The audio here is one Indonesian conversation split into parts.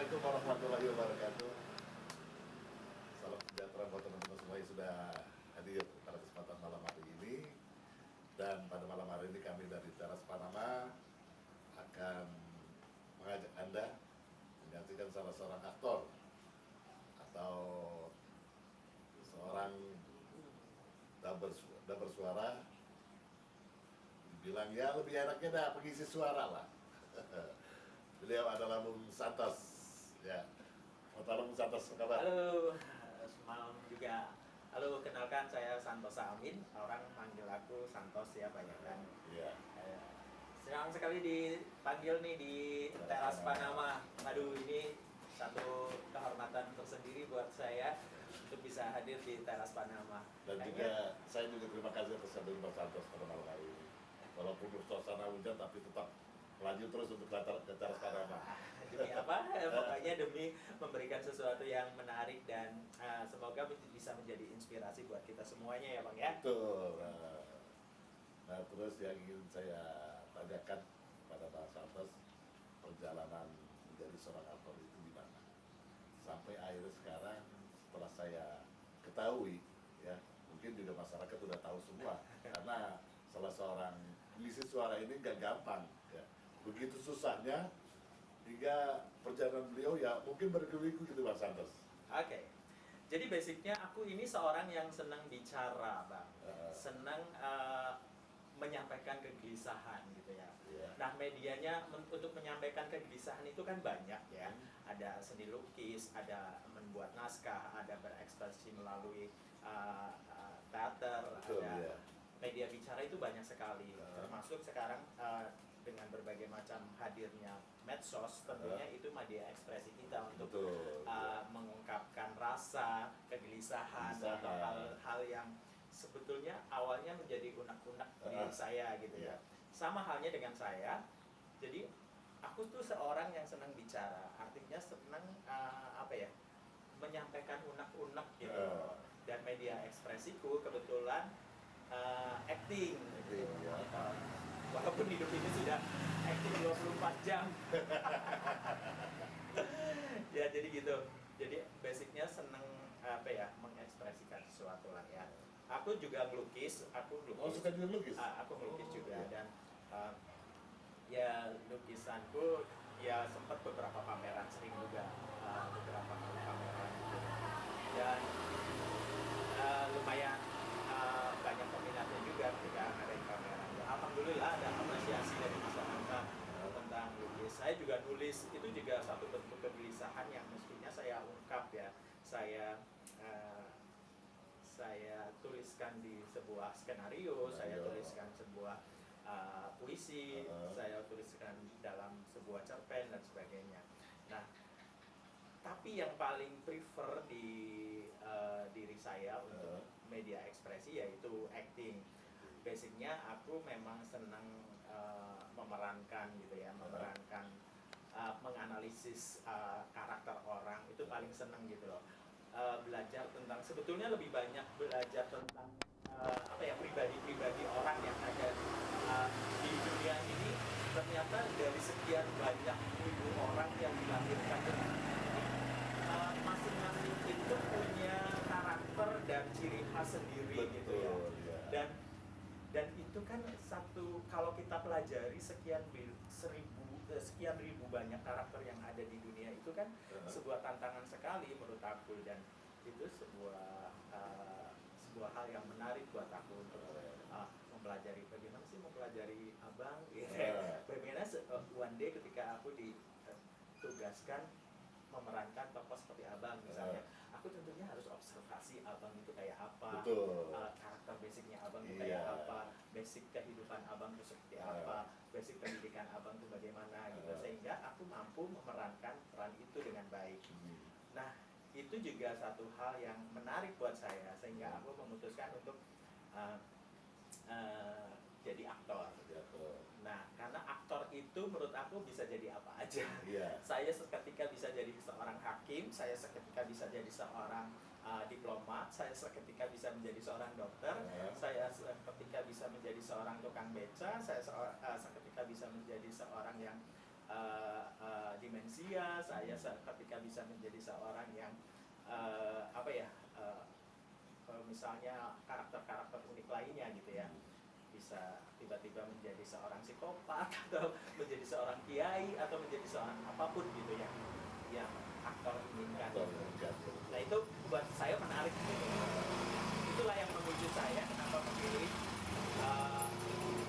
Assalamualaikum warahmatullahi wabarakatuh. Salam sejahtera buat teman-teman semua yang sudah hadir pada kesempatan malam hari ini. Dan pada malam hari ini kami dari Teras Panama akan mengajak Anda menyaksikan salah seorang aktor atau seorang daber suara. Dibilang ya lebih enaknya dah pengisi suara lah. Beliau adalah Bung Santos, ya. Bung Santos, apa kabar? Halo, semalam juga. Halo, kenalkan saya Santos Amin. Orang manggil aku Santos ya banyak kan. Iya. Senang sekali dipanggil nih di Teras Panama. Aduh, ini satu kehormatan tersendiri buat saya untuk bisa hadir di Teras Panama. Dan juga saya juga terima kasih atas hadir Bung Santos pada malam hari ini. Walaupun suasana hujan tapi tetap lanjut terus untuk ke Teras Panama. Demi apa? Pokoknya demi memberikan sesuatu yang menarik dan semoga bisa menjadi inspirasi buat kita semuanya ya Bang ya. Betul. Nah terus yang ingin saya tanyakan pada Bang Santos, perjalanan menjadi seorang aktor itu gimana? Sampai akhirnya sekarang setelah saya ketahui, ya mungkin juga masyarakat sudah tahu semua karena salah seorang pengisi suara ini gak gampang, ya. Begitu susahnya hingga perjalanan beliau ya mungkin berliku-liku gitu Bang Santos. Oke. Jadi basicnya aku ini seorang yang senang bicara Bang, senang menyampaikan kegelisahan gitu ya. Nah medianya untuk menyampaikan kegelisahan itu kan banyak ya. Ada seni lukis, ada membuat naskah, ada berekspresi melalui teater, Betul, ada ya. media bicara itu banyak sekali. Termasuk sekarang dengan berbagai macam hadirnya medsos, tentunya itu media ekspresi kita untuk mengungkapkan rasa, kegelisahan, atau hal-hal yang sebetulnya awalnya menjadi unek-unek di saya gitu ya. Sama halnya dengan saya, jadi aku tuh seorang yang senang bicara, artinya senang menyampaikan unek-unek gitu. Dan media ekspresiku kebetulan acting. Ya. Walaupun hidup ini sudah acting 24 jam. Ya jadi gitu. Jadi basicnya seneng mengekspresikan sesuatu lah ya. Aku juga ngelukis, Oh, suka juga lukis? Aku ngelukis juga dan ya lukisanku ya sempat beberapa pameran, sering juga beberapa kali pameran gitu. Dan lumayan banyak peminatnya juga ketika ngadain pameran. Alhamdulillah ada apresiasi dari masyarakat tentang lukis. Saya juga nulis, itu juga satu bentuk kegelisahan yang mestinya saya ungkap ya. Saya tuliskan di sebuah skenario, saya tuliskan sebuah puisi, saya tuliskan dalam sebuah cerpen dan sebagainya. Nah, tapi yang paling prefer di diri saya untuk media ekspresi yaitu acting. Basicnya aku memang senang memerankan gitu ya, menganalisis karakter orang, itu paling senang gitu loh. Belajar tentang, sebetulnya lebih banyak belajar tentang pribadi-pribadi orang yang ada di dunia ini. Ternyata dari sekian banyak ribu orang yang dilahirkan dengan masing-masing itu punya karakter dan ciri khas sendiri. Betul, gitu ya. Dan itu kan satu, kalau kita pelajari sekian ribu banyak karakter yang ada di dunia itu kan sebuah tantangan sekali menurut aku, dan itu sebuah hal yang menarik buat aku untuk mempelajari bagaimana sih mempelajari abang gitu. Bagaimana one day ketika aku ditugaskan memerankan tokoh seperti abang misalnya, aku tentunya harus observasi abang itu kayak apa, karakter basicnya abang itu kayak apa, basic kehidupan abang itu seperti apa, basic pendidikan abang itu bagaimana gitu, sehingga aku mampu memerankan peran itu dengan baik. Nah, itu juga satu hal yang menarik buat saya, sehingga aku memutuskan untuk jadi aktor. Nah, karena aktor itu menurut aku bisa jadi apa aja. Saya seketika bisa jadi seorang hakim, saya seketika bisa jadi seorang diplomat, saya seketika bisa menjadi seorang dokter, saya seketika bisa menjadi seorang tukang beca, saya seketika bisa menjadi seorang yang dimensi manusia, saya ketika bisa menjadi seorang yang apa ya, misalnya karakter-karakter unik lainnya gitu ya, bisa tiba-tiba menjadi seorang psikopat atau menjadi seorang kiai atau menjadi seorang apapun gitu ya yang aktor inginkan. Nah itu buat saya menarik gitu. Itulah yang memicu saya kenapa memilih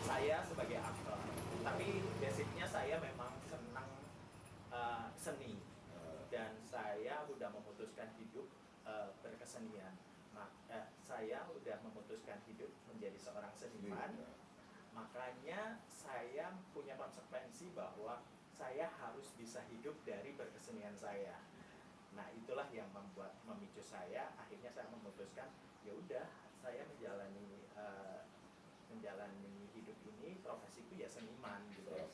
saya sebagai aktor. Tapi basicnya saya memang senang seni dan saya udah memutuskan hidup berkesenian. Saya udah memutuskan hidup menjadi seorang seniman. Makanya saya punya konsekuensi bahwa saya harus bisa hidup dari berkesenian saya. Nah itulah yang memicu saya. Akhirnya saya memutuskan ya udah saya menjalani hidup ini, profesiku ya seniman gitu ya.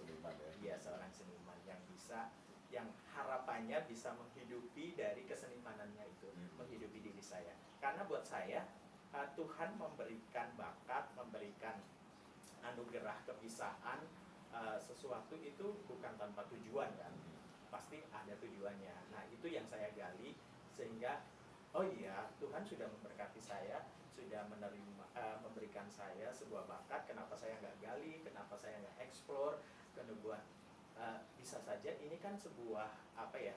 Iya, seorang seniman yang bisa, yang harapannya bisa menghidupi dari kesenimanannya itu, menghidupi diri saya. Karena buat saya Tuhan memberikan bakat, memberikan anugerah kebiasaan, sesuatu itu bukan tanpa tujuan kan, pasti ada tujuannya. Nah itu yang saya gali sehingga oh iya, Tuhan sudah memberkati saya, sudah memberikan saya sebuah bakat. Kenapa saya nggak gali? Kenapa saya nggak eksplor? Kenapa bisa saja ini kan sebuah apa ya?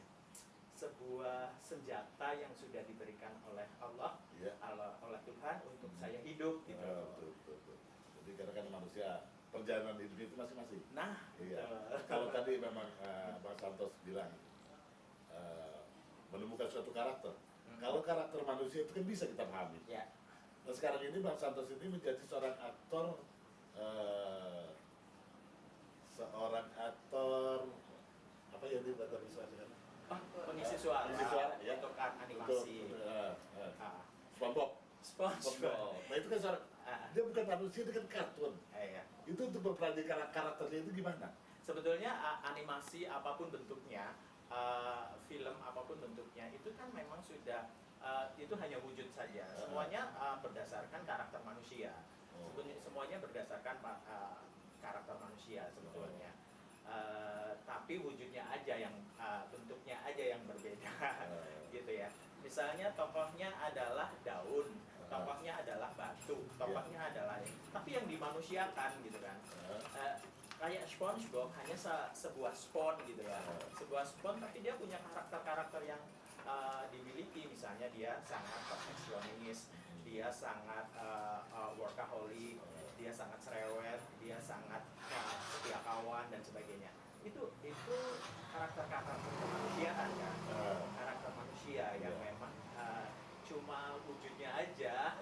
Sebuah senjata yang sudah diberikan oleh Allah, oleh Tuhan untuk saya hidup gitu. Betul. Jadi karena kan manusia perjalanan hidup itu masing-masing. Nah, iya. Kalau tadi memang Bang Santos bilang menemukan suatu karakter. Kalau karakter manusia itu kan bisa kita pahami. Ya. Nah sekarang ini Bang Santos ini menjadi seorang aktor, apa ya ini bahasa visual sekarang? Pengisi suara, ya. untuk animasi. SpongeBob. Nah itu kan seorang, dia bukan manusia, dia kan kartun. Iya. Itu untuk berperan di karakternya itu gimana? Sebetulnya animasi apapun bentuknya, film apapun bentuknya itu kan memang sudah itu hanya wujud saja. Semuanya berdasarkan karakter manusia. Semuanya berdasarkan karakter manusia sebetulnya. Tapi wujudnya aja yang bentuknya aja yang berbeda gitu ya. Misalnya tokohnya adalah daun, tokohnya adalah batu, tokohnya adalah tapi yang dimanusiakan gitu kan. Kayak SpongeBob hanya sebuah spon gitu ya, sebuah spon tapi dia punya karakter-karakter yang dimiliki. Misalnya dia sangat perfeksionis, dia sangat workaholic, dia sangat cerewet, dia sangat setia kawan dan sebagainya. Itu karakter-karakter kemanusiaan kan, karakter manusia yang memang cuma wujudnya aja.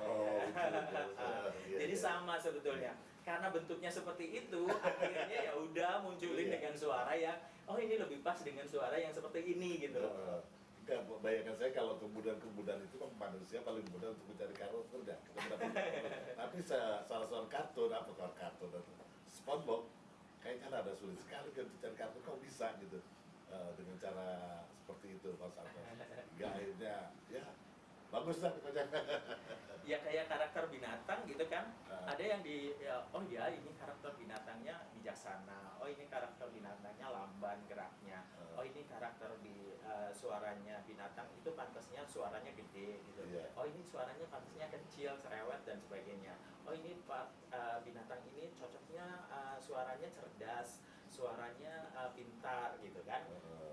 Jadi sama sebetulnya. Karena bentuknya seperti itu, akhirnya ya udah munculin dengan suara yang oh ini lebih pas dengan suara yang seperti ini gitu. Bayangkan saya kalau kemudahan itu kan manusia paling mudah untuk mencari karakter ya. Tapi salah seorang kartun SpongeBob kayaknya ada sulit sekali kan mencari karakter, kok bisa gitu dengan cara seperti itu Mas Santos. Hingga akhirnya ya bagus lah pokoknya. Ya kayak karakter binatang gitu kan. Ada yang oh ya ini karakter binatangnya bijaksana. Oh ini karakter binatangnya lamban geraknya. Oh ini karakter suaranya binatang itu pantasnya suaranya gede gitu. Oh ini suaranya pantasnya kecil, cerewet dan sebagainya. Oh ini binatang ini cocoknya suaranya cerdas, suaranya pintar gitu kan.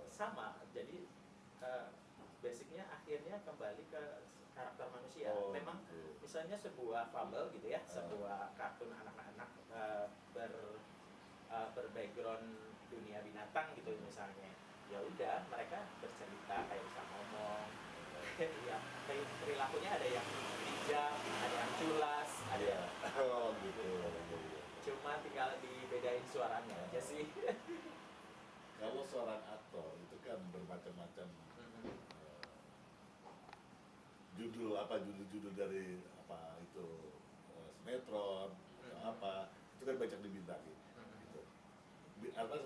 Sama. Jadi basicnya akhirnya kembali ke karakter manusia. Memang misalnya sebuah fabel gitu ya, sebuah kartun anak-anak berbackground dunia binatang gitu misalnya. Ya udah mereka bercerita kayak bisa ngomong. Ya, perilakunya ada yang bijak, ada yang culas, ada yang gitu. Cuma tinggal dibedain suaranya aja sih. Kalau seorang aktor itu kan bermacam-macam judul dari apa itu sinetron apa itu kan banyak dibintangi gitu.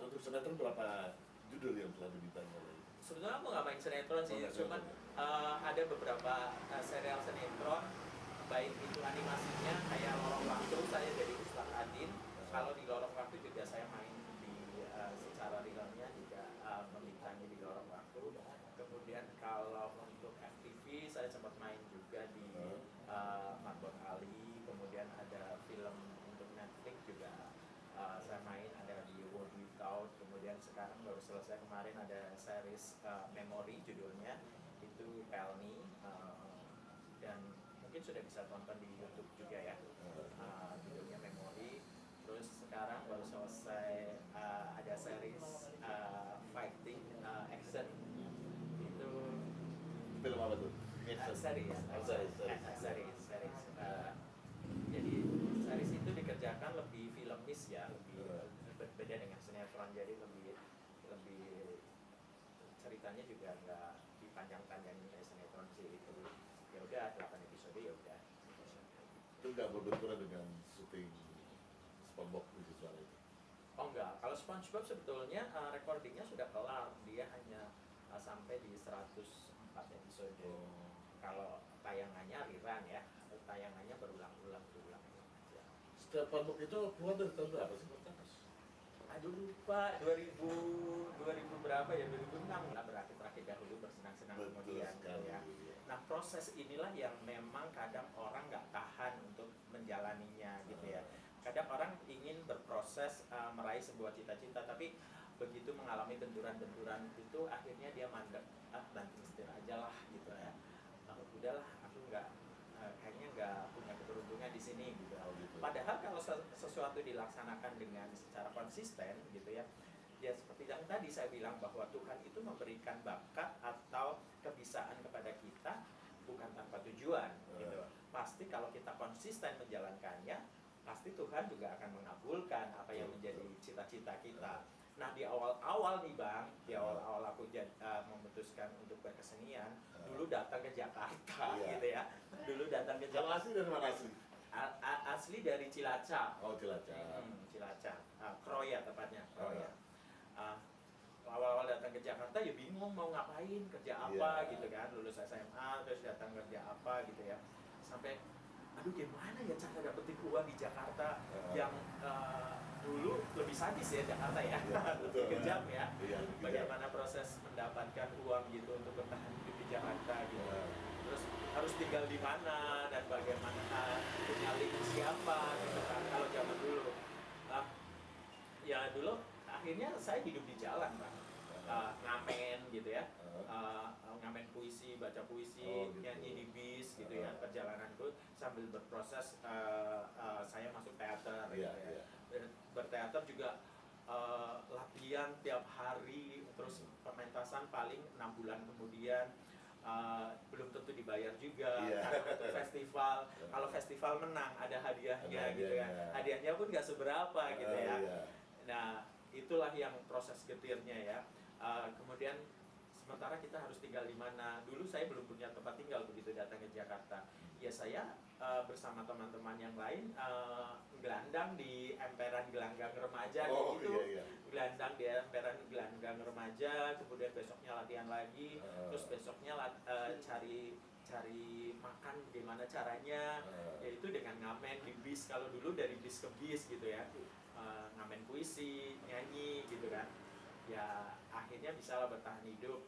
Untuk sinetron berapa judul yang telah dibintangi oleh? Sebetulnya aku nggak main sinetron sih, cuman ada beberapa serial sinetron baik itu animasinya kayak Lorong Waktu, saya jadi Ustaz Adin. Kalau di Lorong Waktu juga saya main di secara realnya juga membintangi di Lorong film untuk Netflix juga saya main, ada di World Without, kemudian sekarang baru selesai kemarin ada series Memory judulnya, itu Pelni, dan mungkin sudah bisa tonton di YouTube juga ya, judulnya Memory. Terus sekarang baru selesai ada series fighting action, itu Film apa tuh? series. Jadi series itu dikerjakan lebih filmis ya, lebih berbeda dengan sinetron, jadi lebih ceritanya juga nggak dipanjang-panjangin kayak sinetron sih. Itu ya udah 8 episode ya udah. Itu nggak berbenturan dengan syuting SpongeBob di suara itu. Oh enggak, kalau SpongeBob sebetulnya recordingnya sudah kelar, dia hanya sampai di 104 episode. Kalau tayangannya rerun ya, tayangannya berulang-ulang aja. Setiap SpongeBob itu keluar dari tahun berapa sih? Aduh lupa, 2000 berapa ya, 2006 lah, berakhir dahulu bersenang-senang kemudian ya. Nah proses inilah yang memang kadang orang nggak tahan untuk menjalaninya gitu ya. Kadang orang ingin berproses meraih sebuah cita-cita, tapi begitu mengalami benturan-benturan itu akhirnya dia mandek, banting setir aja lah gitu ya. Udahlah, aku kayaknya nggak punya keberuntungan di sini gitu. Padahal kalau sesuatu dilaksanakan dengan secara konsisten gitu ya, ya seperti yang tadi saya bilang bahwa Tuhan itu memberikan bakat atau kebisaan kepada kita bukan tanpa tujuan gitu. Pasti kalau kita konsisten menjalankannya, pasti Tuhan juga akan mengabulkan apa yang menjadi cita-cita kita. Nah di awal-awal nih Bang, di awal-awal aku memutuskan untuk berkesenian, dulu datang ke Jakarta gitu ya. Dulu datang ke Jakarta. Asli dari mana sih? Asli dari Cilacap. Oh Cilacap. Cilacap, Kroya tepatnya, Kroya. Awal-awal datang ke Jakarta ya bingung mau ngapain, kerja apa gitu kan. Lulus SMA terus datang kerja apa gitu ya. Sampai aduh gimana ya cara dapetin uang di Jakarta yang dulu lebih sadis ya Jakarta ya, lebih kejam ya. Bagaimana proses mendapatkan uang gitu untuk bertahan hidup di Jakarta gitu. Terus harus tinggal di mana dan bagaimana punya link siapa gitu kan kalau zaman dulu. Ya dulu akhirnya saya hidup di jalan Pak. Ngamen gitu ya, ngamen puisi, baca puisi, nyanyi di bis gitu ya, perjalananku sambil berproses saya masuk teater gitu ya. Berteater juga latihan tiap hari, terus pementasan paling 6 bulan kemudian. Belum tentu dibayar juga karena untuk festival. Kalau festival menang ada hadiahnya gitu ya, hadiahnya pun nggak seberapa gitu ya. Nah itulah yang proses getirnya ya. Kemudian sementara kita harus tinggal di mana. Dulu saya belum punya tempat tinggal begitu datang ke Jakarta. Ya saya bersama teman-teman yang lain gelandang di emperan gelanggang remaja gitu. Gelandang di emperan gelanggang remaja, kemudian besoknya latihan lagi, terus besoknya cari makan gimana caranya, yaitu dengan ngamen di bis. Kalau dulu dari bis ke bis gitu ya, ngamen puisi, nyanyi gitu kan. Ya akhirnya bisalah bertahan hidup.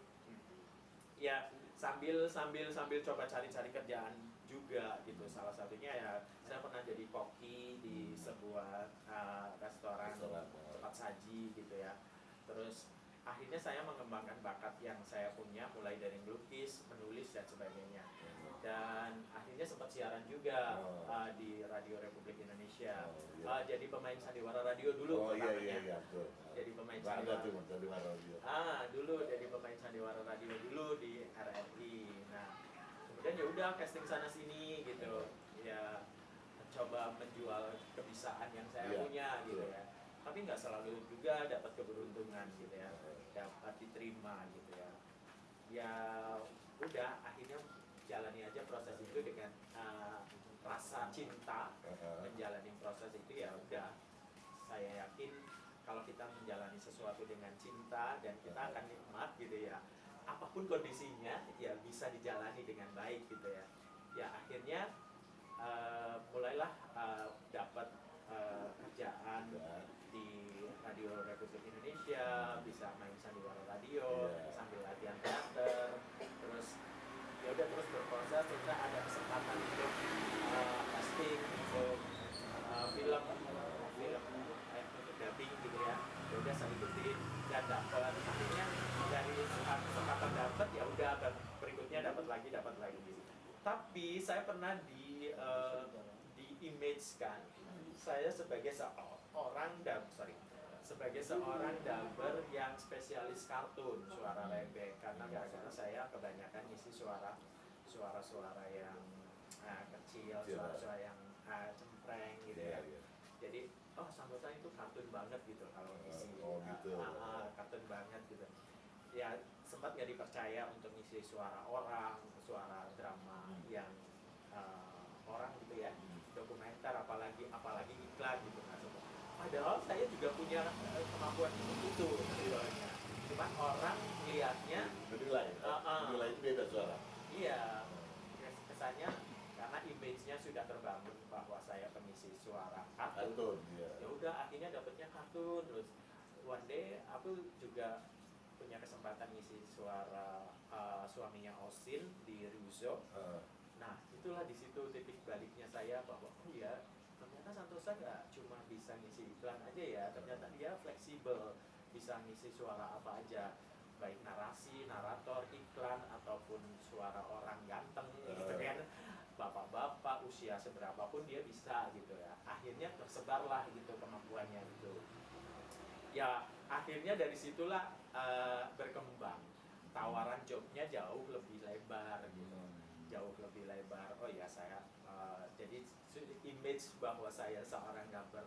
Ya sambil coba cari kerjaan juga gitu. Salah satunya ya saya pernah jadi koki di sebuah restoran tempat saji gitu ya. Terus akhirnya saya mengembangkan bakat yang saya punya, mulai dari melukis, menulis dan sebagainya. Dan akhirnya sempat siaran juga di Radio Republik Indonesia. Jadi pemain sandiwara radio dulu pertamanya. Jadi pemain sandiwara radio. Dulu jadi pemain sandiwara radio dulu di RRI. Nah, kemudian ya udah casting sana sini gitu. Ya coba menjual kebisaan yang saya punya gitu ya. Tapi nggak selalu juga dapat keberuntungan gitu ya, dapat diterima gitu ya. Ya udah akhirnya jalani aja proses itu dengan rasa cinta, menjalani proses itu ya udah. Saya yakin kalau kita menjalani sesuatu dengan cinta dan kita akan nikmat gitu ya, apapun kondisinya ya bisa dijalani dengan baik gitu ya. Ya akhirnya mulailah dapat kerjaan di Radio Republik Indonesia, bisa main sandiwara radio sambil latihan teater, terus ya udah terus berproses. Kita ada kesempatan untuk casting untuk Tapi saya pernah di image kan saya sebagai seorang dubber yang spesialis kartun suara lembek, karena gara-gara saya kebanyakan isi suara-suara yang kecil, suara-suara yang cempreng gitu ya. Jadi Santosa itu kartun banget gitu kalau isi kartun banget gitu. Ya sempat nggak dipercaya untuk ngisi suara orang, suara drama yang orang gitu ya, dokumenter, apalagi iklan gitu kan. Padahal saya juga punya kemampuan itu sebetulnya. Cuman orang lihatnya menilai itu beda suara. Iya, kesannya karena image-nya sudah terbangun bahwa saya pengisi suara kartun. Ya Udah akhirnya dapetnya kartun. Terus one day aku juga punya kesempatan ngisi suara suaminya Osin di Russo. Nah, itulah di situ titik baliknya saya bahwa ternyata Santosa nggak cuma bisa ngisi iklan aja ya, ternyata dia fleksibel, bisa ngisi suara apa aja, baik narasi, narator, iklan, ataupun suara orang ganteng gitu kan, bapak-bapak usia seberapapun dia bisa gitu ya. Akhirnya tersebarlah gitu kemampuannya itu. Ya akhirnya dari situlah berkembang, tawaran jobnya jauh lebih lebar gitu, jauh lebih lebar. Oh ya saya jadi image bahwa saya seorang gambar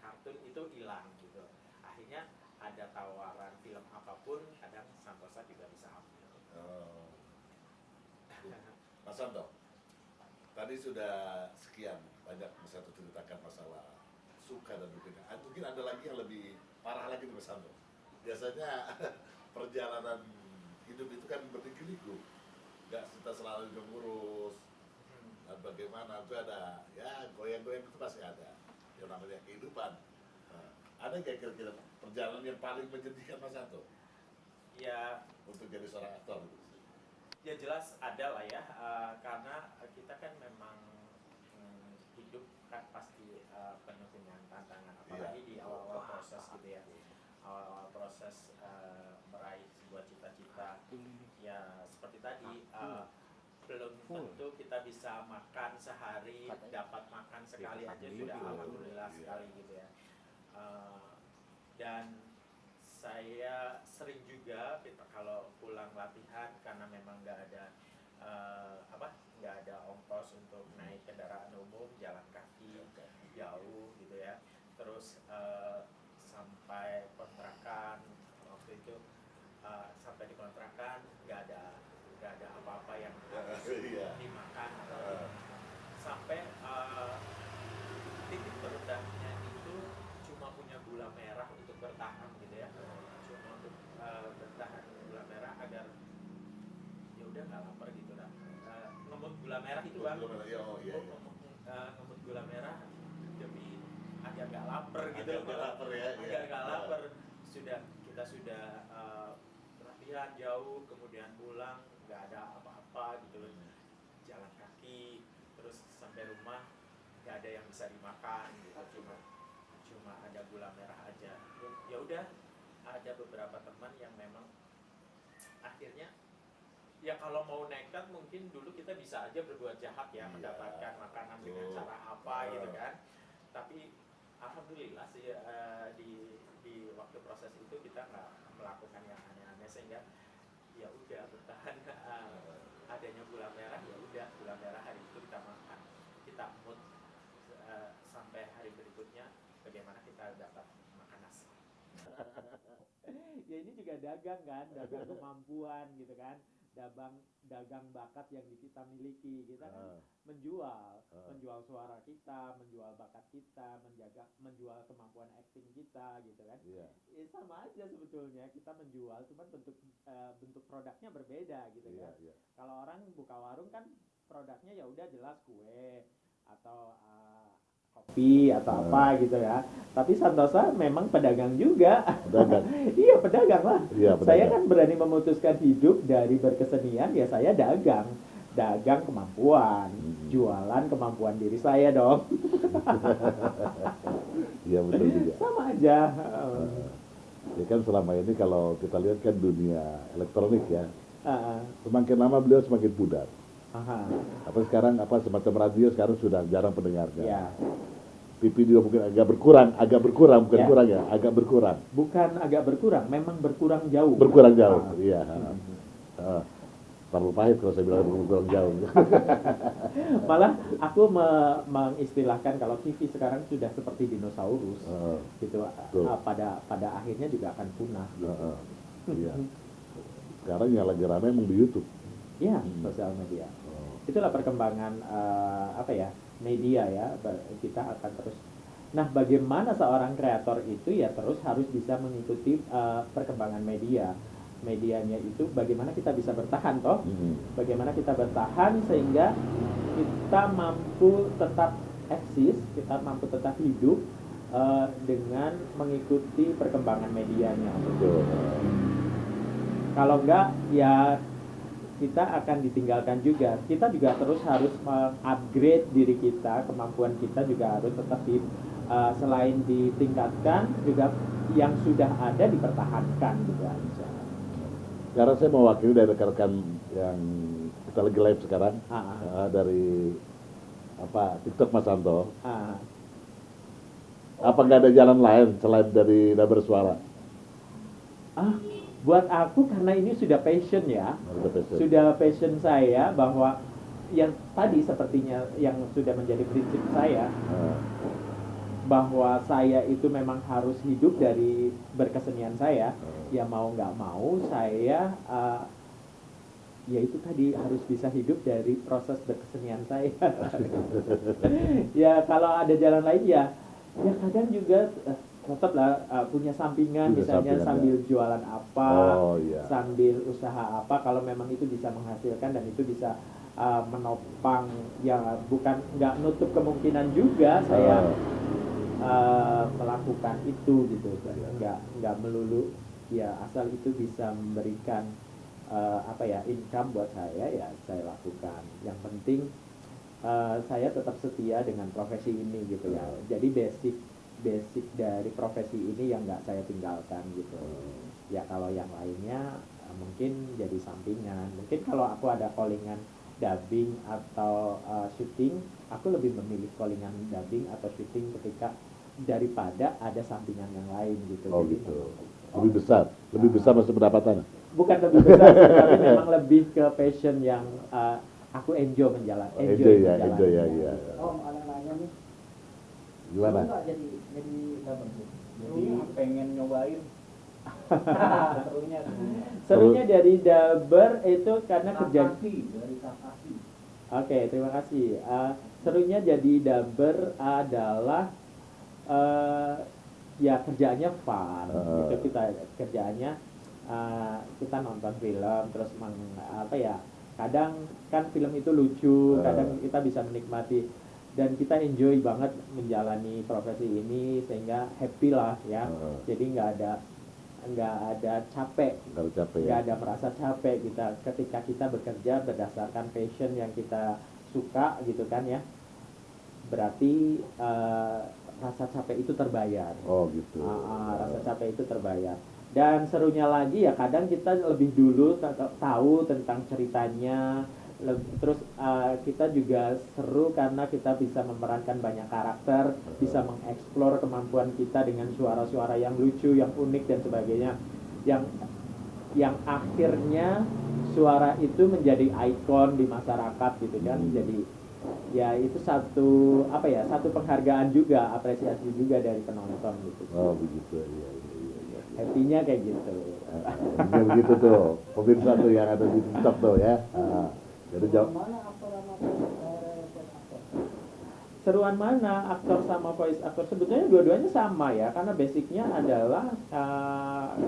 kartun itu hilang gitu. Akhirnya ada tawaran film apapun, kadang Santosa juga bisa ambil. Mas Santo, tadi sudah sekian banyak bisa ceritakan masalah suka dan dukanya. Mungkin ada lagi yang lebih parah lagi nih Mas Santo. Biasanya perjalanan hidup itu kan berliku-liku, nggak kita selalu ngurus. Dan bagaimana itu ada ya goyang-goyang itu pasti ada. Yang namanya kehidupan. Ada nggak kira-kira perjalanan yang paling menyedihkan Mas Santo? Ya. Untuk jadi seorang aktor gitu. Ya jelas ada lah ya, karena kita kan memang hidup kan pasti penuh dengan tantangan, apalagi di awal-awal proses gitu ya, awal-awal proses meraih sebuah cita-cita. Ya seperti tadi, belum tentu kita bisa makan sehari, dapat makan sekali aja sudah alhamdulillah sekali gitu ya. Dan saya sering juga kalau pulang latihan karena memang nggak ada ongkos untuk naik kendaraan umum, jalan kaki jauh gitu ya. Terus sampai kontrakan waktu itu, sampai di kontrakan nggak ada apa-apa yang harus dimakan atau sampai titik terendahnya itu cuma punya gula merah untuk bertahan gitu ya, cuma untuk bertahan gula merah agar ya udah nggak lapar gitu lah. Ngemut gula merah itu bang, ngemut gula merah demi agar nggak lapar gitu, agar nggak lapar. Kita sudah latihan jauh, kemudian pulang nggak ada apa-apa gitu loh, jalan kaki terus sampai rumah nggak ada yang bisa dimakan gitu, cuma ada gula merah aja. Ya udah, ada beberapa teman yang memang akhirnya ya kalau mau nekat mungkin dulu kita bisa aja berbuat jahat ya, mendapatkan makanan dengan cara apa gitu kan. Tapi alhamdulillah sih di waktu proses itu kita nggak melakukan yang aneh-aneh, sehingga ya udah bertahan. Adanya gula merah, ya udah gula merah hari itu kita makan, kita mood sampai hari berikutnya bagaimana kita dapat makan nasi. Ya ini juga dagang kan, dagang kemampuan gitu kan, dagang bakat yang kita miliki. Kita kan menjual suara kita, menjual bakat kita, menjual kemampuan acting kita gitu kan. Sama aja sebetulnya, kita menjual, cuma bentuk produknya berbeda gitu kan. Kalau orang buka warung kan produknya ya udah jelas kue atau kopi atau apa gitu ya. Tapi Santosa memang pedagang juga. Iya pedagang lah. Saya kan berani memutuskan hidup dari berkesenian, ya saya dagang kemampuan, jualan kemampuan diri saya dong. Iya betul juga. Sama aja. Ya kan selama ini kalau kita lihat kan dunia elektronik ya, semakin lama beliau semakin pudar. Aha. Apa sekarang semacam radio sekarang sudah jarang pendengarnya. Ya. TV juga mungkin agak berkurang bukan Ya. kurang ya, agak berkurang. Bukan agak berkurang, memang berkurang jauh. Berkurang jauh, Ah. iya. Terlalu pahit kalau saya bilang berkurang jauh. Malah aku mengistilahkan kalau TV sekarang sudah seperti dinosaurus, gitu. Betul. Pada akhirnya juga akan punah. Gitu. Iya. Sekarang yang lagi ramai emang di YouTube. Iya, sosial media. Itulah perkembangan media ya. Kita akan terus. Nah, bagaimana seorang kreator itu ya terus harus bisa mengikuti perkembangan medianya itu, bagaimana kita bisa bertahan toh, bagaimana kita bertahan sehingga kita mampu tetap eksis, kita mampu tetap hidup dengan mengikuti perkembangan medianya. Betul. Kalau enggak ya kita akan ditinggalkan juga. Kita juga terus harus mengupgrade diri kita, kemampuan kita juga harus tetap selain ditingkatkan juga yang sudah ada dipertahankan juga. Sekarang saya mewakili dari rekan-rekan yang kita lagi live sekarang dari TikTok Mas Santo. Apa nggak ada jalan lain selain dari Daber Suara? Buat aku karena ini sudah passion ya, sudah passion saya bahwa yang tadi sepertinya yang sudah menjadi prinsip saya. Bahwa saya itu memang harus hidup dari berkesenian saya, ya mau nggak mau saya ya itu tadi harus bisa hidup dari proses berkesenian saya. Ya kalau ada jalan lain ya kadang juga tetaplah punya sampingan, misalnya sambil jualan apa, sambil usaha apa, kalau memang itu bisa menghasilkan dan itu bisa menopang, ya bukan nggak nutup kemungkinan juga saya melakukan itu gitu, nggak melulu ya asal itu bisa memberikan income buat saya ya saya lakukan. Yang penting saya tetap setia dengan profesi ini gitu ya. Jadi basic dari profesi ini yang nggak saya tinggalkan gitu. Ya kalau yang lainnya mungkin jadi sampingan. Mungkin kalau aku ada callingan dubbing atau syuting, aku lebih memilih callingan dubbing atau syuting ketika daripada ada sampingan yang lain gitu. Oh jadi, gitu. Lebih besar masuk pendapatan. Bukan lebih besar, tapi memang lebih ke passion yang aku enjoy menjalankan. Enjoy ya. Oh, ada nanya nih. Gimana? Enggak jadi dapat sih. Jadi pengen nyobain. Serunya dari Daber itu karena kerja. Dari Kakasi. Oke, terima kasih. Serunya jadi Daber adalah ya kerjaannya fun. Itu kita kerjaannya kita nonton film terus kadang kan film itu lucu, kadang kita bisa menikmati dan kita enjoy banget menjalani profesi ini sehingga happy lah ya. Jadi nggak ada capek, nggak ada merasa capek kita ketika kita bekerja berdasarkan passion yang kita suka gitu kan ya. Berarti rasa capek itu terbayar. Oh gitu. Rasa capek itu terbayar. Dan serunya lagi ya kadang kita lebih dulu tahu tentang ceritanya. Terus kita juga seru karena kita bisa memerankan banyak karakter, bisa mengeksplor kemampuan kita dengan suara-suara yang lucu, yang unik dan sebagainya. Yang akhirnya suara itu menjadi ikon di masyarakat gitu kan. Jadi ya itu satu penghargaan juga, apresiasi juga dari penonton gitu. Oh begitu ya. Happy-nya kayak gitu. Ya begitu tuh, pemirsa tuh yang ada di TikTok tuh ya. Jadi seruan mana aktor sama voice actor? Sebetulnya dua-duanya sama ya, karena basicnya adalah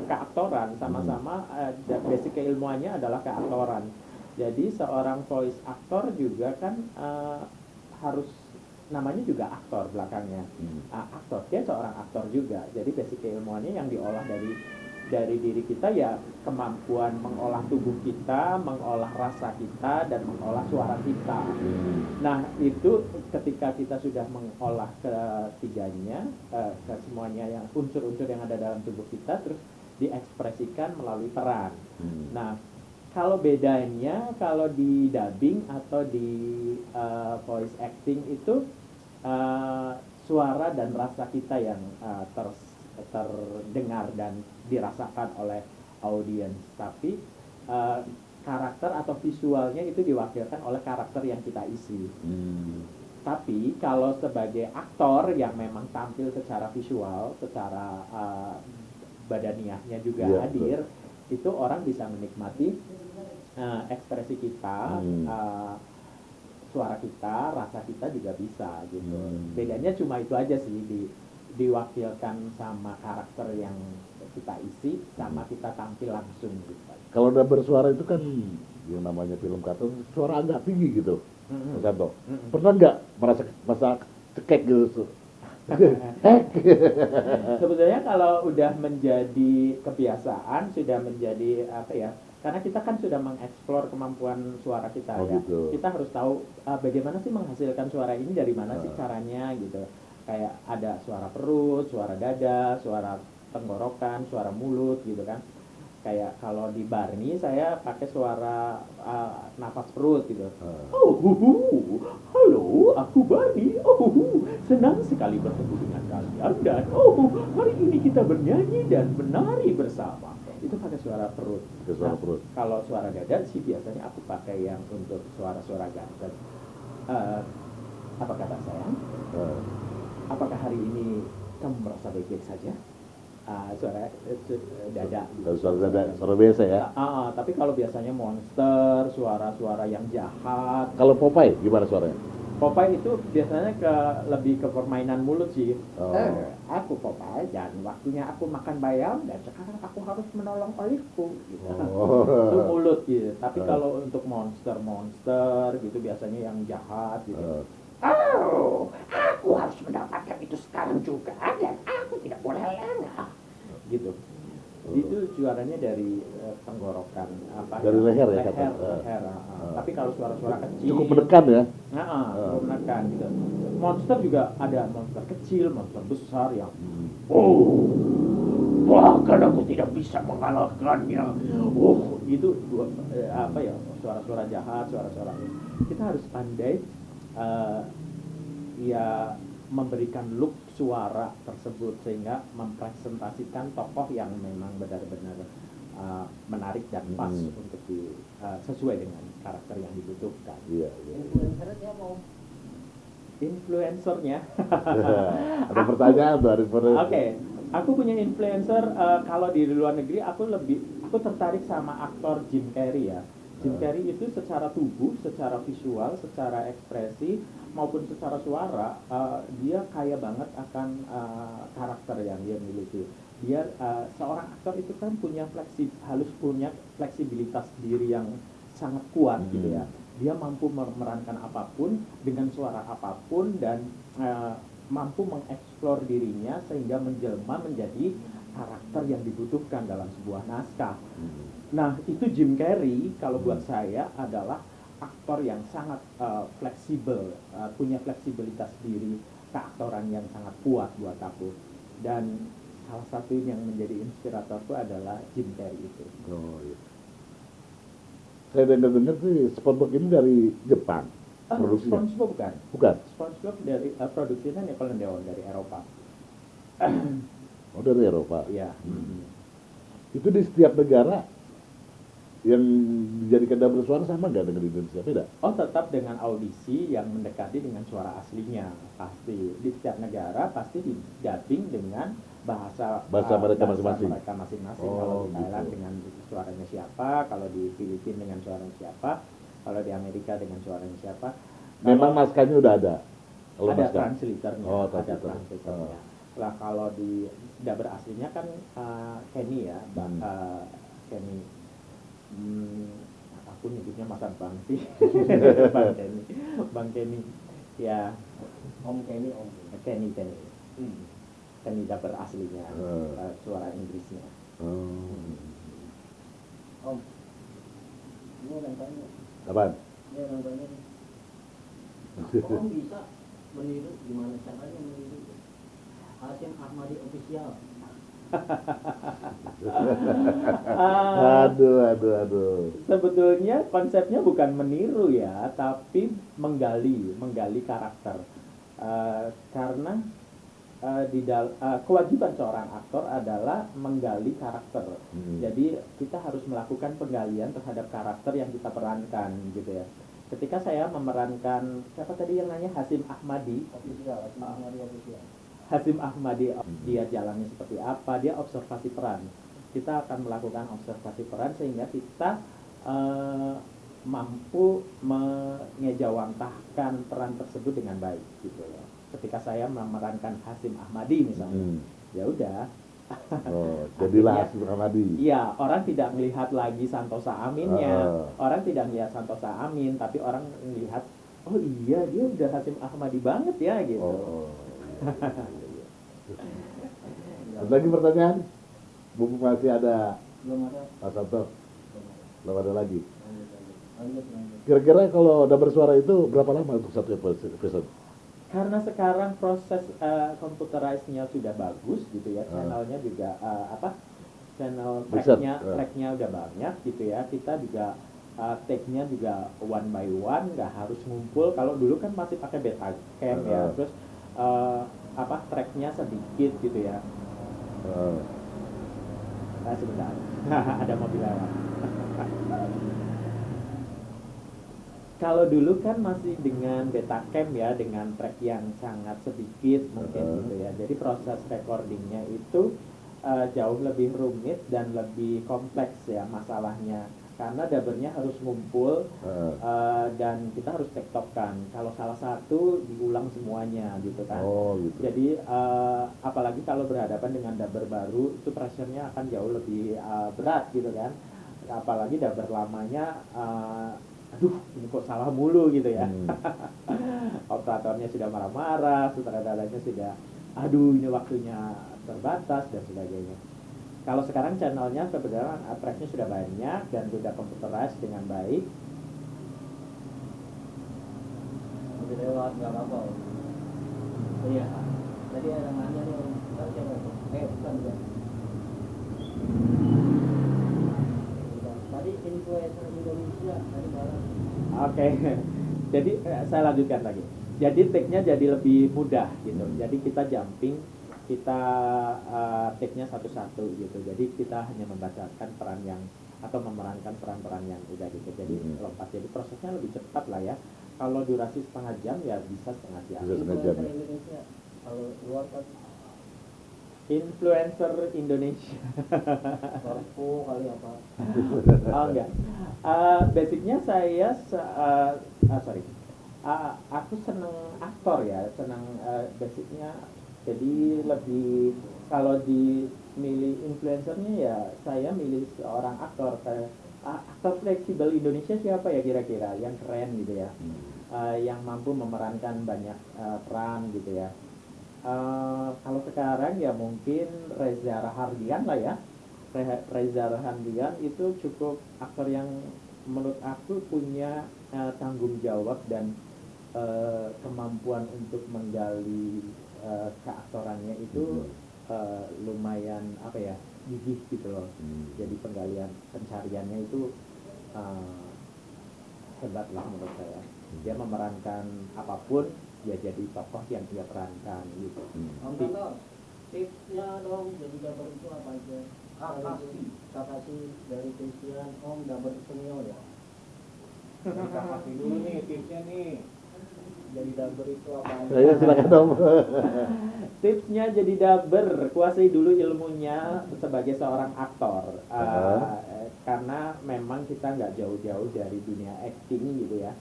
keaktoran, sama-sama basic keilmuannya adalah keaktoran. Jadi seorang voice actor juga kan harus namanya juga aktor belakangnya. Aktor, dia seorang aktor juga. Jadi basic keilmuannya yang diolah dari diri kita ya kemampuan mengolah tubuh kita, mengolah rasa kita dan mengolah suara kita. Nah, itu ketika kita sudah mengolah ketiganya, ke semuanya yang unsur-unsur yang ada dalam tubuh kita terus diekspresikan melalui peran. Nah, kalau bedanya kalau di dubbing atau di voice acting itu suara dan rasa kita yang terdengar dan dirasakan oleh audiens, tapi karakter atau visualnya itu diwakilkan oleh karakter yang kita isi. Tapi kalau sebagai aktor yang memang tampil secara visual, secara badaniahnya juga Iya, hadir, itu orang bisa menikmati ekspresi kita, suara kita, rasa kita juga bisa gitu. Bedanya cuma itu aja sih, diwakilkan sama karakter yang kita isi, sama kita tampil langsung gitu. Kalau udah bersuara itu kan yang namanya film kartun suara agak tinggi gitu, Mas Santo. Pernah nggak merasa cekek gitu? Sebetulnya kalau udah menjadi kebiasaan, sudah menjadi apa ya? Karena kita kan sudah mengeksplor kemampuan suara kita ya. Gitu. Kita harus tahu bagaimana sih menghasilkan suara ini, dari mana sih caranya gitu. Kayak ada suara perut, suara dada, suara tenggorokan, suara mulut gitu kan. Kayak kalau di Barney saya pakai suara nafas perut gitu. Oh, halo, aku Barney. Oh, senang sekali bertemu dengan kalian dan hari ini kita bernyanyi dan menari bersama. Itu pakai suara perut. Suara perut. Kalau suara dada sih biasanya aku pakai yang untuk suara-suara ganteng. Apa kata sayang? Apakah hari ini kamu merasa baik-baik saja? Suara dada. Suara dada, suara biasa ya. Tapi kalau biasanya monster, suara-suara yang jahat. Kalau Popeye gimana suaranya? Popeye itu biasanya lebih ke permainan mulut sih. Oh. Aku Popeye dan waktunya aku makan bayam dan sekarang aku harus menolong olivku. Gitu. Itu mulut gitu. Tapi kalau untuk monster gitu biasanya yang jahat gitu. Aku harus mendapatkan itu sekarang juga dan aku tidak boleh lengah. Gitu. Itu suaranya dari tenggorokan dari leher ya kata. Leher. Tapi kalau suara-suara kecil Cukup menekan ya. Cukup menekan gitu. Monster juga ada monster kecil, monster besar yang bahkan aku tidak bisa mengalahkannya. Gitu suara-suara jahat, suara-suara. Kita harus pandai ya memberikan look suara tersebut sehingga mempresentasikan tokoh yang memang benar-benar menarik dan pas untuk sesuai dengan karakter yang dibutuhkan. Iya. Influencernya mau Influencernya Ada pertanyaan tuh, Oke, aku punya influencer kalau di luar negeri aku tertarik sama aktor Jim Carrey ya. Jim Carrey itu secara tubuh, secara visual, secara ekspresi maupun secara suara dia kaya banget akan karakter yang dia miliki. Dia seorang aktor itu kan harus punya fleksibilitas diri yang sangat kuat gitu ya. Dia mampu memerankan apapun dengan suara apapun dan mampu mengeksplor dirinya sehingga menjelma menjadi karakter yang dibutuhkan dalam sebuah naskah. Nah, itu Jim Carrey kalau buat saya adalah aktor yang sangat fleksibel, punya fleksibilitas diri, keaktoran yang sangat kuat buat aku. Dan salah satu yang menjadi inspiratorku adalah Jim Carrey itu. Oh iya. Saya dengar sih SpongeBob ini dari Jepang. Produksinya. SpongeBob bukan? Bukan. SpongeBob dari produksinya Nickelodeon dari Eropa. Oh, dari Eropa. Iya. Itu di setiap negara yang dijadikan double suara sama nggak dengan di Indonesia? Beda? Oh, tetap dengan audisi yang mendekati dengan suara aslinya. Pasti di setiap negara pasti didubbing dengan bahasa mereka masing-masing. Kalau di gitu. Thailand dengan suaranya siapa, kalau di Filipina dengan suaranya siapa, kalau di Amerika dengan suaranya siapa. Memang naskahnya udah ada. Kalau Ada naskah. translatornya. Oh, Ada translator. translatornya. Lah kalau di dubber aslinya kan Kenny ya, Kenny. Aku nyebutnya Masa Bang sih. Bang Kenny. Ya. Om Kenny. Kenny. Kenny dubber aslinya, suara Inggrisnya. Om, ini orang tanya. Apaan? Ini orang tanya nih. Om bisa meniru, gimana caranya meniru Hasyim Ahmadi Official? Ah, Aduh. sebetulnya konsepnya bukan meniru ya, tapi menggali karakter. Karena kewajiban seorang aktor adalah menggali karakter. Jadi kita harus melakukan penggalian terhadap karakter yang kita perankan gitu ya. Ketika saya memerankan siapa tadi yang nanya, Hasyim Ahmadi. Hasyim Ahmadi, dia jalannya seperti apa, dia observasi peran. Kita akan melakukan observasi peran sehingga kita mampu mengejawantahkan peran tersebut dengan baik gitu ya. Ketika saya memerankan Hasyim Ahmadi misalnya, ya udah. Jadilah Akhirnya, Hasyim Ahmadi. iya, orang tidak melihat lagi Santosa Aminnya, orang tidak melihat Santosa Amin, tapi orang melihat, oh iya dia udah Hasyim Ahmadi banget ya gitu. Ada lagi pertanyaan? Buku masih ada, Belum ada. Pak Santo? Belum ada lagi. Lanjut. Kira-kira kalau udah bersuara itu berapa lama untuk satu episode? Karena sekarang proses computerized-nya sudah bagus gitu ya, channelnya juga channel Bisa, tracknya udah banyak gitu ya. Kita juga take-nya juga one by one, nggak harus ngumpul. Kalau dulu kan masih pakai beta cam ya, terus tracknya sedikit gitu ya. Sebentar, ada mobil lewat. Kalau dulu kan masih dengan Betacam ya, dengan track yang sangat sedikit mungkin gitu ya. Jadi proses recordingnya itu jauh lebih rumit dan lebih kompleks ya masalahnya. Karena dubbernya harus ngumpul dan kita harus tektokkan. Kalau salah satu diulang semuanya gitu kan. Gitu. Jadi apalagi kalau berhadapan dengan dubber baru itu pressure-nya akan jauh lebih berat gitu kan. Apalagi dubber lamanya aduh ini kok salah mulu gitu ya. Operatornya sudah marah-marah, sutradaranya sudah aduh ini waktunya terbatas dan sebagainya. Kalau sekarang channelnya sebenarnya tracknya sudah banyak dan sudah computerized dengan baik. Udah lewat nggak apa-apa. Iya. Tadi ada nanya nih, siapa itu? Bukan ya. Tadi influencer Indonesia tadi malam. Oke. Jadi saya lanjutkan lagi. Jadi take-nya jadi lebih mudah gitu. Jadi kita jumping, kita take-nya satu-satu gitu. Jadi kita hanya membacakan peran yang atau memerankan peran-peran yang udah gitu. Jadi lompat. Jadi prosesnya lebih cepat lah ya. Kalau durasi setengah jam ya bisa setengah jam. Bisa setengah jam. Influencer Indonesia. Kalau luar kan Influencer Indonesia. Korpo kali apa? Oh enggak. Basicnya saya aku seneng aktor ya, seneng basicnya. Jadi lebih kalau di milih influencernya ya saya milih seorang aktor. Aktor fleksibel Indonesia siapa ya kira-kira yang keren gitu ya, yang mampu memerankan banyak peran gitu ya. Kalau sekarang ya mungkin Reza Rahardian lah ya. Reza Rahardian itu cukup aktor yang menurut aku punya tanggung jawab dan kemampuan untuk menggali keaktorannya itu lumayan gigih gitu loh. Jadi pencariannya itu hebat lah menurut saya. Dia memerankan apapun, dia jadi tokoh yang dia perankan gitu. Om Kantor, tipsnya dong jadi dubber itu apa aja? Kakasi dari Christian, Om dubber senior ya. Kakasi dulu nih tipsnya nih. Jadi dubber itu apa aja? Ayo silakan Om. Tipsnya jadi dubber, kuasai dulu ilmunya sebagai seorang aktor. Karena memang kita nggak jauh-jauh dari dunia acting gitu ya.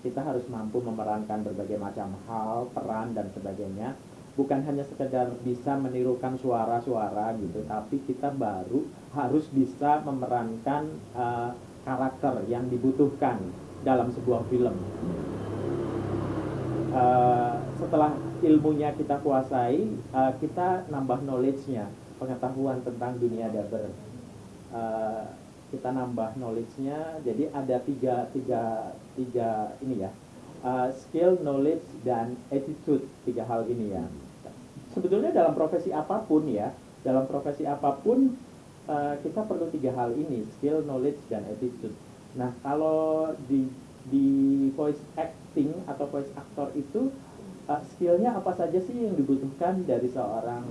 Kita harus mampu memerankan berbagai macam hal, peran dan sebagainya. Bukan hanya sekedar bisa menirukan suara-suara gitu, tapi kita baru harus bisa memerankan karakter yang dibutuhkan dalam sebuah film. Setelah ilmunya kita kuasai, kita nambah knowledge-nya, pengetahuan tentang dunia dubber. Kita nambah knowledge-nya, jadi ada tiga ini ya, skill, knowledge, dan attitude, tiga hal ini ya. Sebetulnya dalam profesi apapun ya, dalam profesi apapun kita perlu 3 hal ini, skill, knowledge, dan attitude. Nah, kalau di voice acting atau voice actor itu skillnya apa saja sih yang dibutuhkan dari seorang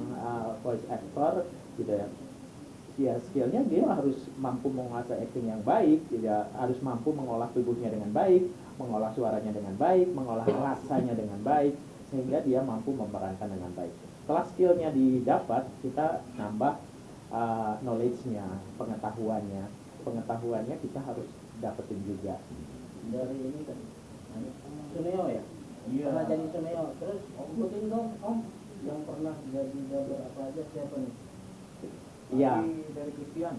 voice actor gitu ya? Ya, skillnya dia harus mampu menguasai acting yang baik, dia harus mampu mengolah tubuhnya dengan baik, mengolah suaranya dengan baik, mengolah rasanya dengan baik, sehingga dia mampu memerankan dengan baik. Setelah skillnya didapat, kita nambah knowledge-nya, pengetahuannya kita harus dapetin juga. Dari ini kan Suneo ya? Iya. Pernah jadi Suneo. Terus sebutin dong Om yang pernah jadi dubber apa aja, siapa nih? Iya. Dari Christian.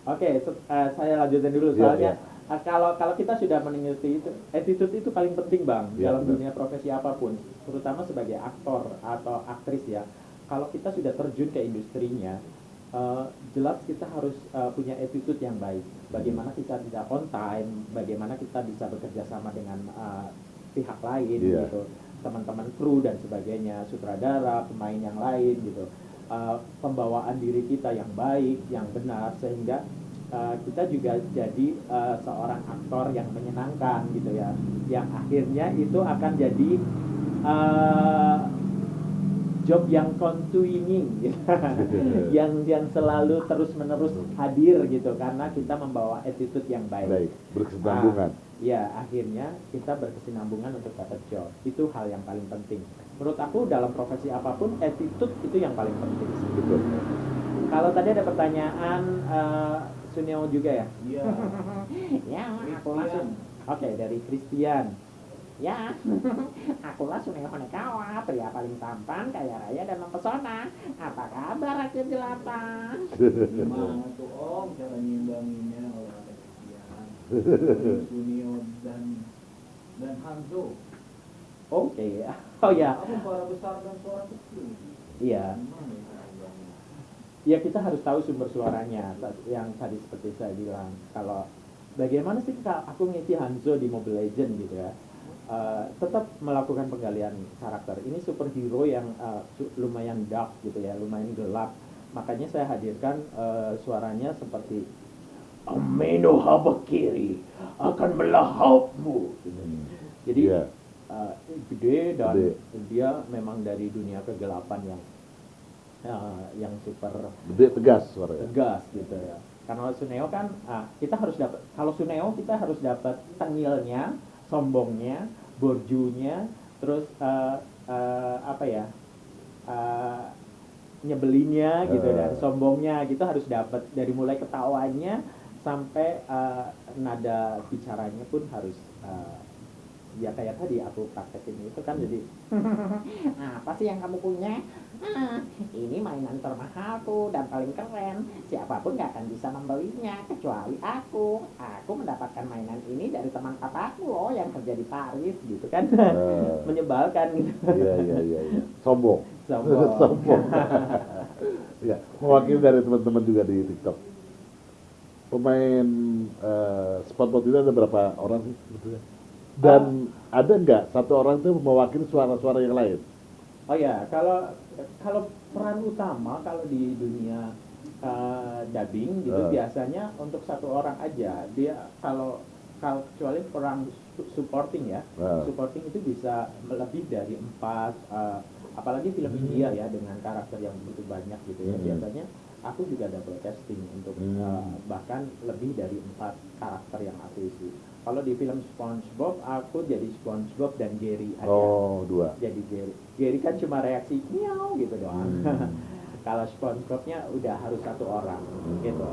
Oke, saya lanjutin dulu Iya, soalnya iya. kalau kita sudah mengerti itu, attitude itu paling penting Bang Iya, dalam benar. dunia profesi apapun, terutama sebagai aktor atau aktris ya. Kalau kita sudah terjun ke industrinya, jelas kita harus punya attitude yang baik. Bagaimana kita bisa on time, bagaimana kita bisa bekerja sama dengan pihak lain Iya. gitu, teman-teman kru dan sebagainya, sutradara, pemain yang lain gitu. Pembawaan diri kita yang baik, yang benar, sehingga kita juga jadi seorang aktor yang menyenangkan gitu ya, yang akhirnya itu akan jadi job yang continuing gitu. yang selalu terus menerus hadir gitu, karena kita membawa attitude yang baik. Baik, berkesinambungan. Ya, akhirnya kita berkesinambungan untuk dapat job. Itu hal yang paling penting. Menurut aku dalam profesi apapun, attitude itu yang paling penting sih. Betul. Kalau tadi ada pertanyaan Suneo juga ya? Iya. Ya, aku langsung. Oke, dari Christian. Ya, akulah Suneo Honekawa, pria paling tampan, kaya raya dan mempesona. Apa kabar akhir jelata? Gimana tuh Om cara nyimbanginnya orang Christian, Suneo dan Hanzo? Oke, oh ya, Apa suara besar dan suara kecil? iya. Gimana ya cara nyimbanginnya? Ya kita harus tahu sumber suaranya, yang tadi seperti saya bilang. Kalau bagaimana sih aku ngisi Hanzo di Mobile Legends gitu ya, tetap melakukan penggalian karakter. Ini superhero yang lumayan dark gitu ya, lumayan gelap. Makanya saya hadirkan suaranya seperti Ameno Habakiri akan melahapmu. Jadi Iya. gede dan Gede. dia memang dari dunia kegelapan yang super Gede tegas suaranya. tegas gitu ya. Karena Suneo kan kita harus dapat, kalau Suneo kita harus dapat tengilnya, sombongnya, borjunya, terus apa ya, nyebelinnya gitu, dan sombongnya gitu harus dapat, dari mulai ketawanya sampai nada bicaranya pun harus ya kayak tadi aku praktekin itu kan. Jadi apa sih yang kamu punya? Ini mainan termahalku dan paling keren, siapapun gak akan bisa membelinya kecuali aku mendapatkan mainan ini dari teman papaku loh yang kerja di Paris gitu kan. Menyebalkan gitu. Iya. Sombong. Sombong. Sombong. Ya, mewakili dari teman-teman juga di TikTok. Pemain SpongeBob itu ada berapa orang sih sebetulnya? Dan ada nggak satu orang itu mewakili suara-suara yang lain? Oh ya, kalau peran utama kalau di dunia dubbing gitu biasanya untuk satu orang aja. Dia kalau kecuali peran supporting ya, supporting itu bisa lebih dari 4, apalagi film India ya dengan karakter yang begitu banyak gitu ya. Biasanya aku juga double casting untuk bahkan lebih dari 4 karakter yang aku isi. Kalau di film SpongeBob, aku jadi SpongeBob dan Gary aja. Oh, 2. Jadi Gary kan cuma reaksi miau gitu doang. Kalau SpongeBobnya udah harus 1 orang gitu.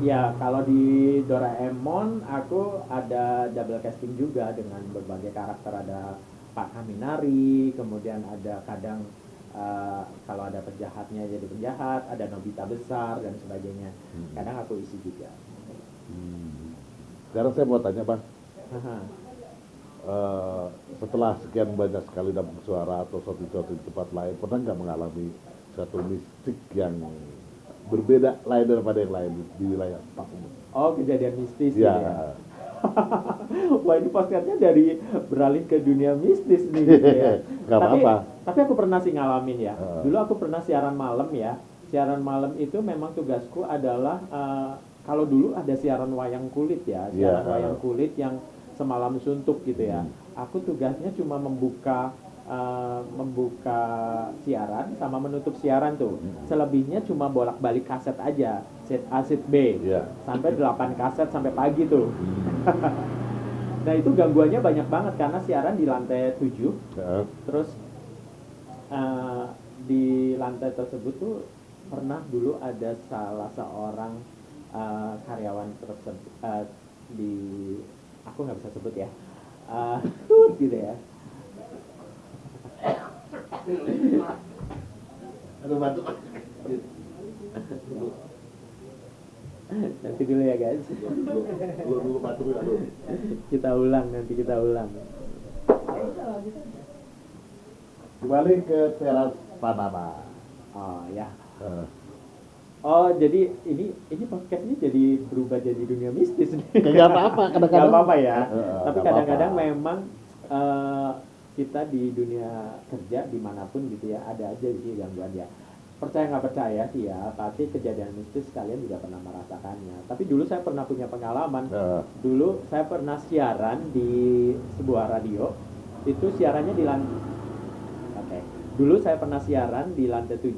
Ya kalau di Doraemon aku ada double casting juga dengan berbagai karakter. Ada Pak Kaminari, kemudian ada kadang kalau ada penjahatnya jadi penjahat, ada Nobita besar dan sebagainya. Kadang aku isi juga. Sekarang saya mau tanya Bang, setelah sekian banyak sekali dapat suara atau suatu di tempat lain, pernah nggak mengalami satu mistik yang berbeda lain daripada yang lain di wilayah Pak? Oh, kejadian mistis Ya. gitu ya. Wah, ini podcastnya dari beralih ke dunia mistis nih gitu ya. Nggak apa-apa. Tapi aku pernah sih ngalamin ya. Heeh. Dulu aku pernah siaran malam ya. Siaran malam itu memang tugasku adalah kalau dulu ada siaran wayang kulit ya, siaran Iya, wayang kulit yang semalam suntuk gitu ya. Aku tugasnya cuma membuka siaran sama menutup siaran tuh. Selebihnya cuma bolak-balik kaset aja, set A, set B. Iya. Sampai 8 kaset sampai pagi tuh. Nah, itu gangguannya banyak banget karena siaran di lantai 7. Heeh. Terus di lantai tersebut tuh pernah dulu ada salah seorang karyawan tersebut di, aku nggak bisa sebut ya, gitu ya. Aduh, batuk. Nanti dulu ya guys. Lu batuk, aduh. Kita ulang, nanti kita ulang. Kembali ke teras Panama. Oh ya. Heeh. Oh, jadi ini podcastnya jadi berubah jadi dunia mistis nih. Nggak apa-apa, kadang-kadang. Nggak apa-apa ya. Heeh, Tapi nggak kadang-kadang apa-apa. memang kita di dunia kerja dimanapun gitu ya, ada aja sih gangguan ya. Percaya nggak percaya sih ya, pasti kejadian mistis kalian juga pernah merasakannya. Tapi dulu saya pernah punya pengalaman. Heeh. Dulu saya pernah siaran di sebuah radio. Itu siarannya di lantai. Oke. Dulu saya pernah siaran di lantai 7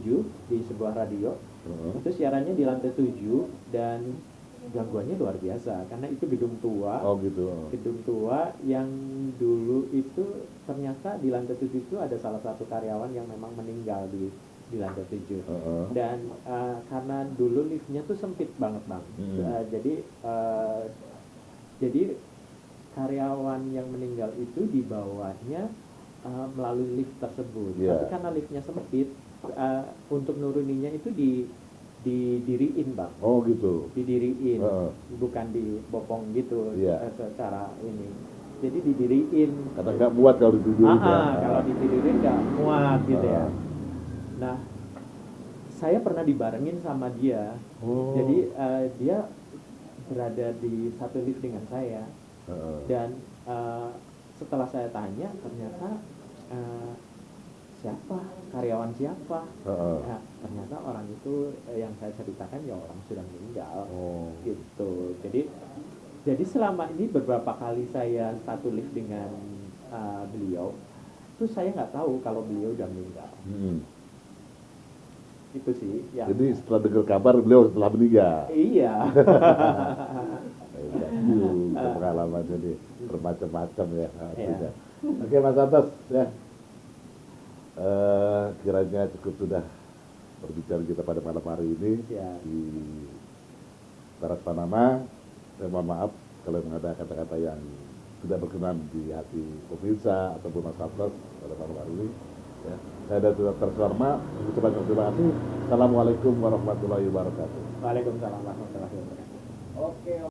di sebuah radio. Heeh. Itu siarannya di lantai 7 dan gangguannya luar biasa karena itu gedung tua. Oh gitu. Gedung tua yang dulu itu ternyata di lantai 7 itu ada salah satu karyawan yang memang meninggal di lantai 7. Heeh. Dan karena dulu liftnya tuh sempit banget bang. Jadi karyawan yang meninggal itu di bawahnya melalui lift tersebut. Iya. Tapi karena liftnya sempit, untuk nuruninya itu didiriin bang. Oh gitu. Didiriin, Heeh. bukan dibopong gitu. Iya. Secara ini. Jadi didiriin. Karena nggak muat kalau ditidurin ya. Kalau ditidurin nggak muat gitu ya. Ah. Nah, saya pernah dibarengin sama dia. Oh. Jadi dia berada di satu lift dengan saya. Heeh. Dan setelah saya tanya, ternyata siapa, karyawan siapa? Heeh. Nah, ternyata orang itu yang saya ceritakan ya orang sudah meninggal. Oh. Gitu. Jadi selama ini beberapa kali saya satu lift dengan beliau, itu saya nggak tahu kalau beliau udah meninggal. Itu sih. Ya. Jadi setelah dengar kabar beliau setelah meninggal. Iya. Pengalaman jadi bermacam-macam ya. Iya. Oke Mas Santos ya. Kiranya cukup sudah berbicara kita pada malam hari ini Ya. di Barat Panama. Saya mohon maaf kalau ada kata-kata yang tidak berkenan di hati pemirsa ataupun Mas Santos pada malam hari ini. Ya. Saya dan Dr. Swarma mengucapkan terima kasih. Assalamualaikum warahmatullahi wabarakatuh. Waalaikumsalam warahmatullahi wabarakatuh. Oke.